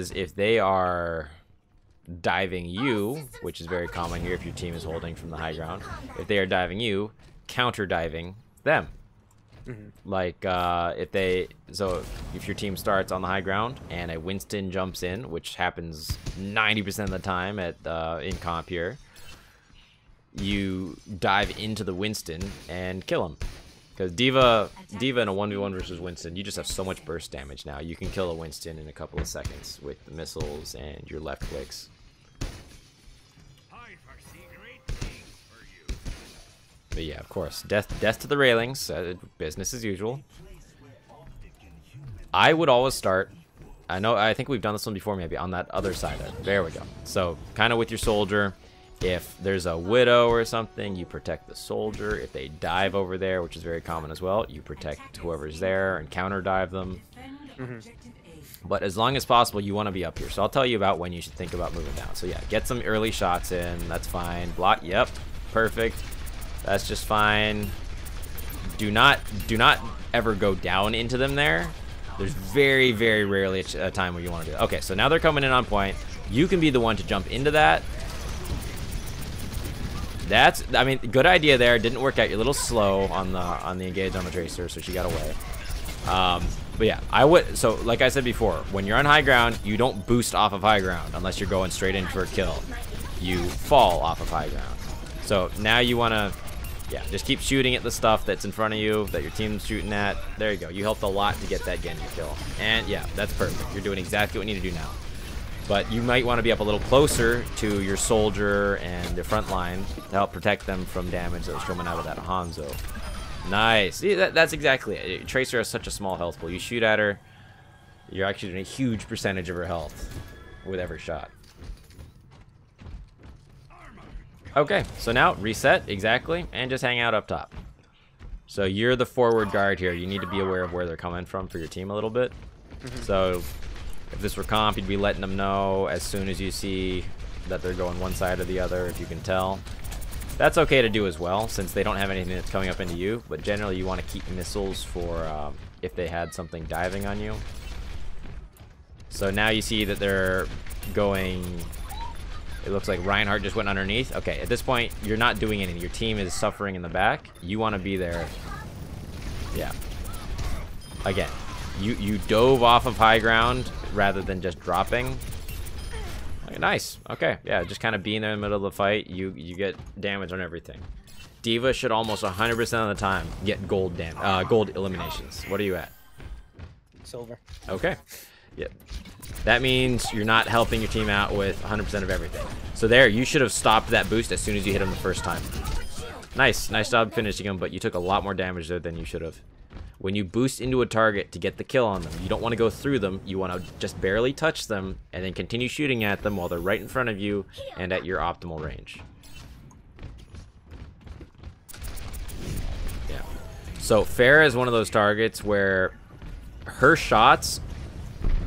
Because if they are diving you, which is very common here if your team is holding from the high ground, if they are diving you, counter diving them. Like if your team starts on the high ground and a Winston jumps in, which happens 90% of the time at in comp here, you dive into the Winston and kill him. Because D.va in a 1v1 versus Winston, you just have so much burst damage now. You can kill a Winston in a couple of seconds with the missiles and your left clicks. But yeah, of course, death to the railings, business as usual. I would always start, I think we've done this one before maybe, on that other side. There we go. So, kind of with your soldier, if there's a widow or something, you protect the soldier. If they dive over there, which is very common as well, you protect whoever's there and counter dive them. But as long as possible, you want to be up here. So I'll tell you about when you should think about moving down. So yeah, get some early shots in. That's fine. Block. Yep. Perfect. That's just fine. Do not ever go down into them there. There's very, very rarely a time where you want to do it. Okay, so now they're coming in on point. You can be the one to jump into that. I mean, good idea there. Didn't work out. You're a little slow on the engage on the tracer, so she got away. But yeah, I would. So like I said before, when you're on high ground, you don't boost off of high ground unless you're going straight in for a kill. You fall off of high ground. So now you want to, yeah, just keep shooting at the stuff that's in front of you that your team's shooting at. There you go. You helped a lot to get that Genji kill. And yeah, that's perfect. You're doing exactly what you need to do now. But you might want to be up a little closer to your soldier and the front line to help protect them from damage that was coming out of that Hanzo. Nice. See, that's exactly it. Tracer has such a small health pool. You shoot at her, you're actually doing a huge percentage of her health with every shot. Okay, so now reset, exactly, and just hang out up top. So you're the forward guard here. You need to be aware of where they're coming from for your team a little bit. So if this were comp, you'd be letting them know as soon as you see that they're going one side or the other, if you can tell. That's okay to do as well, since they don't have anything that's coming up into you, but generally you want to keep missiles for if they had something diving on you. So now you see that they're going, it looks like Reinhardt just went underneath. Okay, at this point, you're not doing anything. Your team is suffering in the back. You want to be there. Yeah. Again, you dove off of high ground rather than just dropping. Okay, nice. Okay, yeah, just kind of being there in the middle of the fight, you get damage on everything. D.Va should almost 100% of the time get gold eliminations. What are you at? Silver. Okay. Yep. That means you're not helping your team out with 100% of everything. So there, you should have stopped that boost as soon as you hit him the first time. Nice job finishing him, but you took a lot more damage there than you should have. When you boost into a target to get the kill on them, you don't want to go through them. You want to just barely touch them and then continue shooting at them while they're right in front of you and at your optimal range. Yeah. So Farah is one of those targets where her shots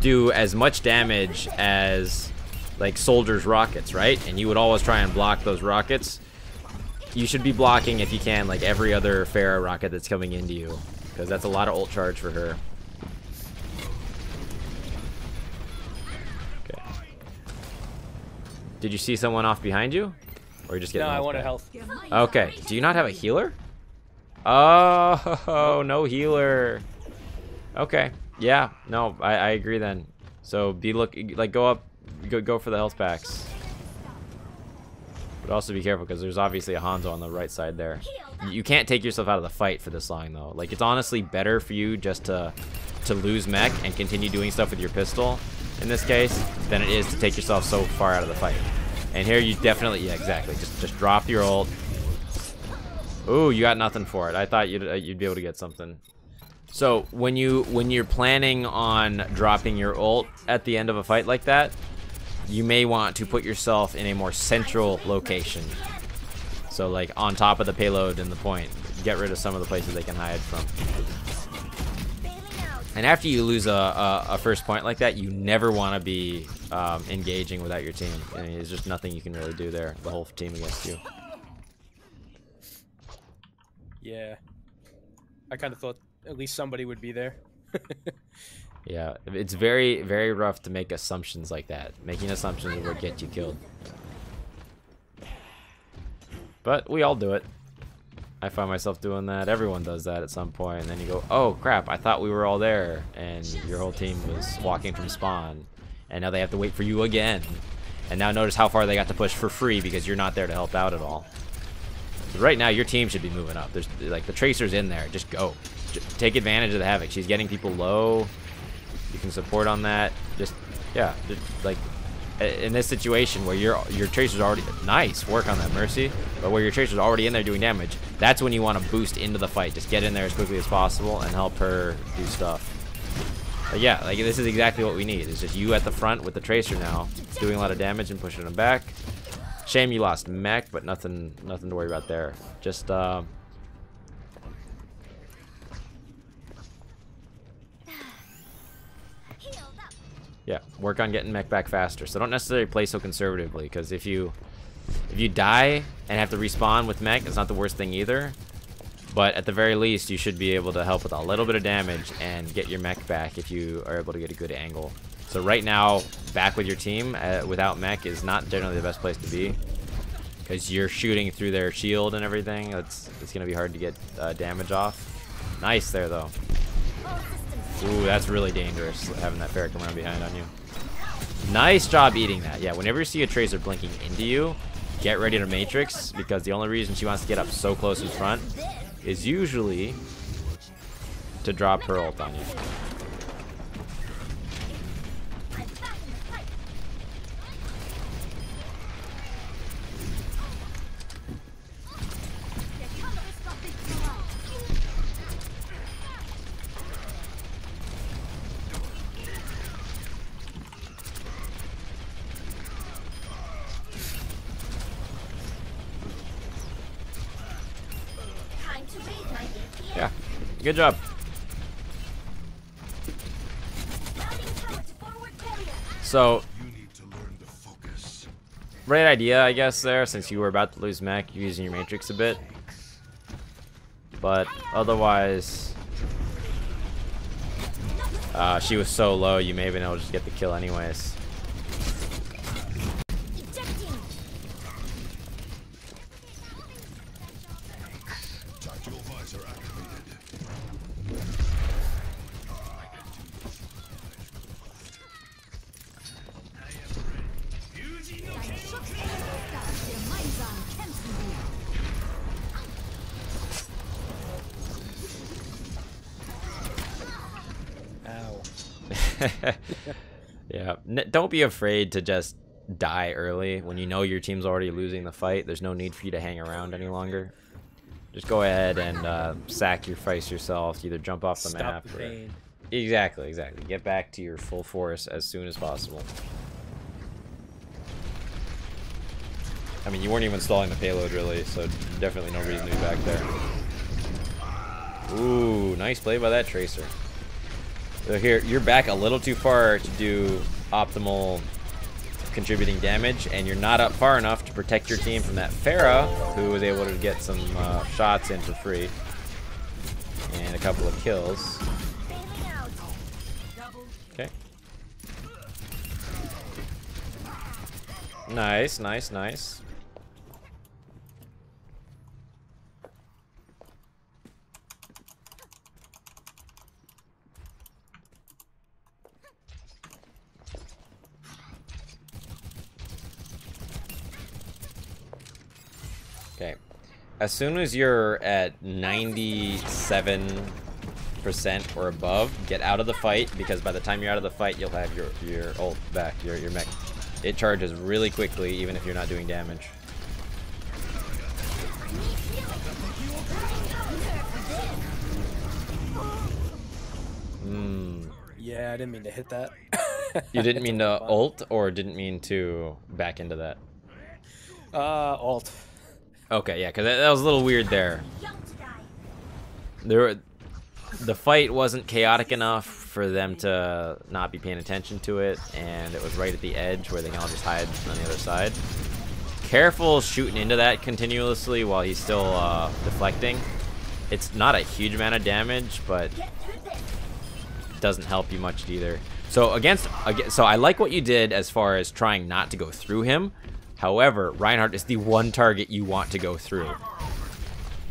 do as much damage as like soldiers' rockets, right? And you would always try and block those rockets. You should be blocking, if you can, like every other Farah rocket that's coming into you, because that's a lot of ult charge for her. Okay. Did you see someone off behind you? Or you just getting No, I health want a back? health. Okay. Do you not have a healer? Oh, no healer. Okay. Yeah. No, I agree then. So go up, go for the health packs. But also be careful, because there's obviously a Hanzo on the right side there. You can't take yourself out of the fight for this long, though. Like, it's honestly better for you just to lose mech and continue doing stuff with your pistol, in this case, than it is to take yourself so far out of the fight. And here you definitely, yeah, exactly. Just drop your ult. Ooh, you got nothing for it. I thought you'd be able to get something. So when you're planning on dropping your ult at the end of a fight like that, you may want to put yourself in a more central location. So like on top of the payload and the point. Get rid of some of the places they can hide from. And after you lose a first point like that, you never want to be engaging without your team. I mean, there's just nothing you can really do there. The whole team against you. Yeah. I kind of thought at least somebody would be there. Yeah, it's very, very rough to make assumptions like that. Making assumptions will get you killed. But we all do it. I find myself doing that. Everyone does that at some point. And then you go, oh crap, I thought we were all there. And your whole team was walking from spawn. And now they have to wait for you again. And now notice how far they got to push for free because you're not there to help out at all. So right now your team should be moving up. There's like the Tracer's in there. Just go. Take advantage of the Havoc. She's getting people low. You can support on that. Just like in this situation where your Tracer's already nice work on that Mercy, but where your Tracer's already in there doing damage, that's when you want to boost into the fight. Just get in there as quickly as possible and help her do stuff. But yeah, like this is exactly what we need. It's just you at the front with the Tracer now, doing a lot of damage and pushing them back. Shame you lost mech, but nothing to worry about there. Just yeah, work on getting mech back faster. So don't necessarily play so conservatively, because if you die and have to respawn with mech, it's not the worst thing either. But at the very least, you should be able to help with a little bit of damage and get your mech back if you are able to get a good angle. So right now, back with your team without mech is not generally the best place to be, because you're shooting through their shield and everything. It's going to be hard to get damage off. Nice there, though. Ooh, that's really dangerous, having that ferret come around behind on you. Nice job eating that. Yeah, whenever you see a Tracer blinking into you, get ready to Matrix, because the only reason she wants to get up so close in front is usually to drop her ult on you. Yeah, good job. So, right idea, I guess, there, since you were about to lose mech, you're using your Matrix a bit. But otherwise, she was so low, you may have been able to just get the kill anyways. Yeah, don't be afraid to just die early when you know your team's already losing the fight. There's no need for you to hang around any longer. Just go ahead and sacrifice yourself. Either jump off the map. Stop the pain. Exactly. Get back to your full force as soon as possible. I mean, you weren't even stalling the payload really, so definitely no reason to be back there. Ooh, nice play by that Tracer. So here, you're back a little too far to do optimal contributing damage, and you're not up far enough to protect your team from that Pharah, who was able to get some shots in for free. And a couple of kills. Okay. Nice. Okay, as soon as you're at 97% or above, get out of the fight, because by the time you're out of the fight, you'll have your ult back, your mech. It charges really quickly, even if you're not doing damage. Yeah, I didn't mean to hit that. You didn't mean to ult, or didn't mean to back into that? Ult. Okay, yeah, because that was a little weird there. The fight wasn't chaotic enough for them to not be paying attention to it, and it was right at the edge where they can all just hide on the other side. Careful shooting into that continuously while he's still deflecting. It's not a huge amount of damage, but doesn't help you much either. So so I like what you did as far as trying not to go through him. However, Reinhardt is the one target you want to go through.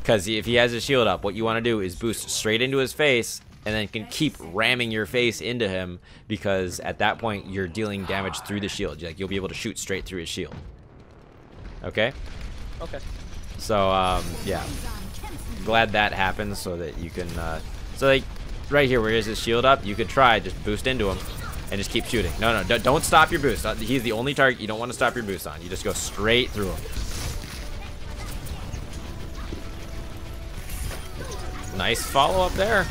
Because if he has his shield up, what you want to do is boost straight into his face, and then can keep ramming your face into him, because at that point you're dealing damage through the shield. Like, you'll be able to shoot straight through his shield. Okay? Okay. So, yeah. Glad that happens so that you can, so like, right here where he has his shield up, you could try just boost into him and just keep shooting. No, don't stop your boost. He's the only target you don't want to stop your boost on. You just go straight through him. Nice follow up there.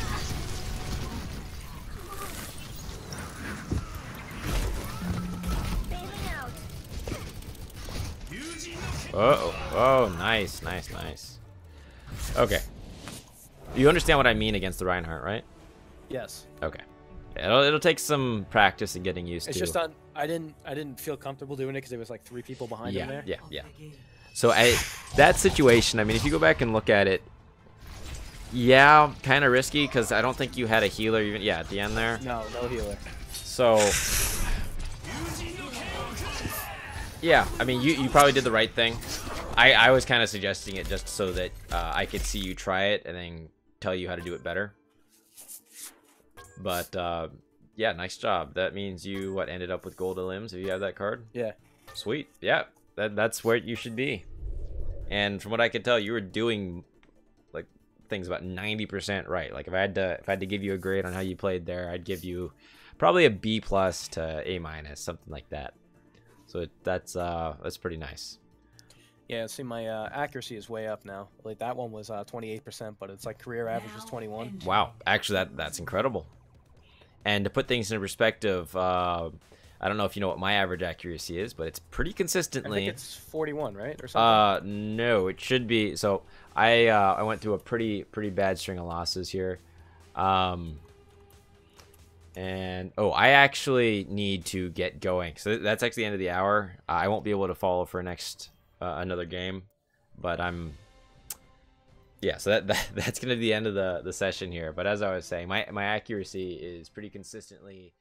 Oh, nice. Okay. You understand what I mean against the Reinhardt, right? Yes. Okay. It'll take some practice and getting used to. It's just I didn't feel comfortable doing it because there was like 3 people behind him there. Yeah. So that situation, I mean, if you go back and look at it, yeah, kind of risky because I don't think you had a healer even. Yeah, at the end there. No healer. So yeah, I mean, you probably did the right thing. I was kind of suggesting it just so that I could see you try it and then tell you how to do it better. But yeah, nice job. That means you ended up with gold limbs if you have that card. Yeah. Sweet. Yeah, that's where you should be. And from what I could tell, you were doing like things about 90% right. Like if I had to give you a grade on how you played there, I'd give you probably a B+ to A-, something like that. So that's pretty nice. Yeah, see, my accuracy is way up now. Like that one was 28%, but it's like career average was 21. Wow, actually that's incredible. And to put things in perspective, I don't know if you know what my average accuracy is, but it's pretty consistently. I think it's 41, right, or something. No, it should be. So I went through a pretty bad string of losses here. And I actually need to get going. So that's actually the end of the hour. I won't be able to follow for next another game, but yeah. So that's gonna be the end of the session here. But as I was saying, my accuracy is pretty consistently